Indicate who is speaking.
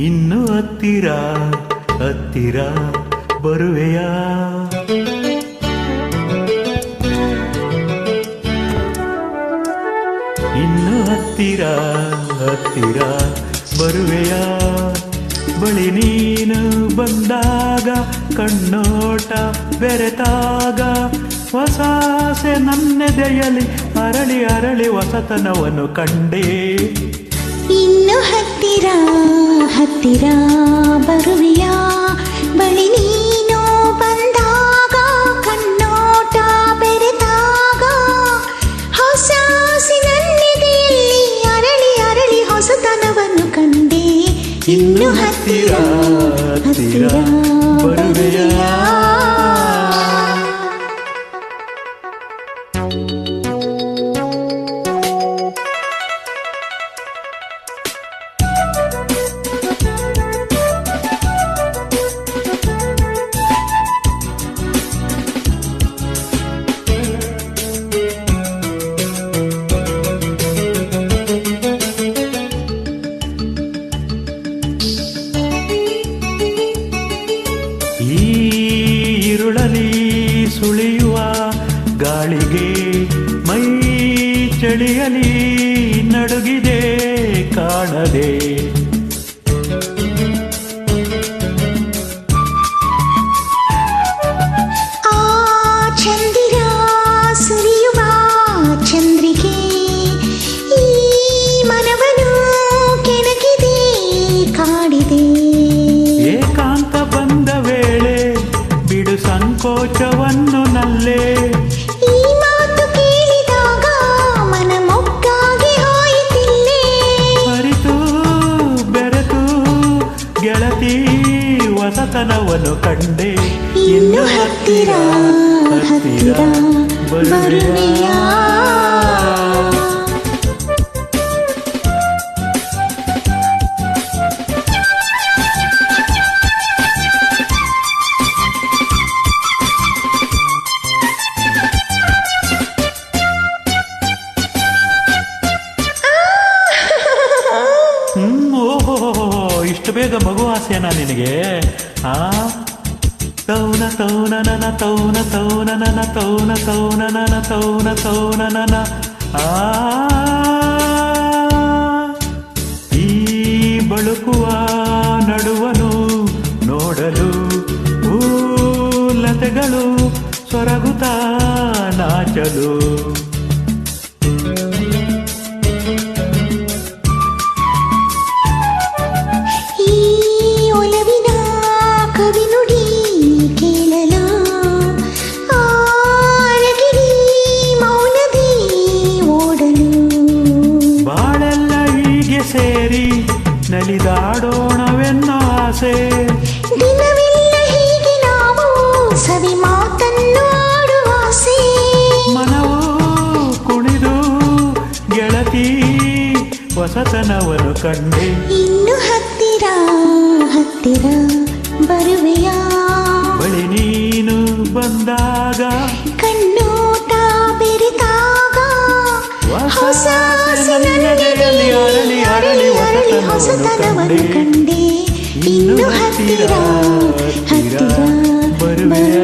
Speaker 1: ಇನ್ನು ಹತ್ತಿರ ಹತ್ತಿರ ಬರುವೆಯ ಇನ್ನು ಹತ್ತಿರ ಹತ್ತಿರ ಬರುವೆಯ ಬಳಿ ನೀನು ಬಂದಾಗ ಕಣ್ಣೋಟ ಬೆರೆತಾಗ ಹೊಸ ಆಸೆ ನನ್ನೆದೆಯಲಿ ಅರಳಿ ಅರಳಿ ಹೊಸತನವನ್ನು ಕಂಡೇ
Speaker 2: ಇನ್ನು ಹತ್ತಿರ ಹತ್ತಿರ ಬರುವೆಯ ಬಳಿ ನೀನು ಬಂದಾಗ ಕಣ್ಣೋಟ ಬೆರೆತಾಗ ಹೊಸ ಆಸೆ ನನ್ನೆದೆಯಲ್ಲಿ ಅರಳಿ ಅರಳಿ ಹೊಸತನವನ್ನು ಕಂಡೆ ಇನ್ನು ಹತ್ತಿರ ಹತ್ತಿರ ಬರುವೆಯ ಈ ഇരുಳಲಿ ಸುಳಿಯುವ ಗಾಳಿಗೆ ಮೈ ಚಳಿಯಲಿ ನಡುಗಿದೆ ಕಾಣದೆ ಆ ಚಂದಿರ ಸುರಿಯುವ ಚಂದ್ರಿಕೆ ಈ ಮನವನ್ನು ಕೆಣಕಿದೆ ಕಾಡಿದೆ
Speaker 1: ಏಕಾಂತ ಬಂದ ವೇಳೆ ಬಿಡು ಸಂಕೋಚವನ್ನು ನಲ್ಲೇ
Speaker 2: ಈ ಮಾತು ಕೇಳಿದಾಗ ಮನ ಮೊಗ್ಗಾಗಿ ಹೋಯಿತಿಲ್ಲೇ
Speaker 1: ಅರಿತು ಬೆರೆತು ಗೆಳತಿ ಹೊಸತನವನ್ನು ಕಂಡೆ
Speaker 2: ಇನ್ನು ಹತ್ತಿರ ಹತ್ತಿರ ಬರುವೆಯ
Speaker 1: ಓಹೋ ಇಷ್ಟು ಬೇಗ ಮಗು ಆಸೆನಾ ನಿನಗೆ ಆ ತೌನ ತೌನ ನನ ತೌನ ತೌನ ನನ ತೌನ ತೌನ ನನ ತೌನ ತೌನ ನನ ಆ ಈ ಬಳುಕುವ ನಡುವನು ನೋಡಲು ಲತೆಗಳು ಸೊರಗುತ್ತಾ ನಾಚಲು
Speaker 2: ಈ ಒಲವಿನ ಕವಿನುಡಿ ಕೇಳಲು ಅರಗಿರಿ ಮೌನದಿ ಓಡಲು
Speaker 1: ಬಾಳೆಲ್ಲ ಹೀಗೆ ಸೇರಿ ನಲಿದಾಡೋಣವೆನ್ನೋ ಆಸೆ
Speaker 2: ದಿನವಿಲ್ಲ ಹೀಗೆ ನಾವು ಸವಿ ಮಾತನ್ನು ಆಡುವ ಆಸೆ
Speaker 1: ಮನವು ಕುಣಿದು ಗೆಳತಿ ಹೊಸತನವನ್ನು ಕಂಡೆ
Speaker 2: ಇನ್ನು ಹತ್ತಿರ ಹತ್ತಿರ ಬರುವೆಯ
Speaker 1: ಬಳಿ ನೀನು ಬಂದಾಗ
Speaker 2: ಕಣ್ಣೋಟ ಬೆರೆತಾಗ ಹೊಸ ಆಸೆ ನನ್ನೆದೆಯಲ್ಲಿ ಅರಳಿ ಅರಳಿ ಹೊಸತನವನ್ನು ಕಂಡೆ ಇನ್ನು ಹತ್ತಿರ ಹತ್ತಿರ ಬರುವೆಯ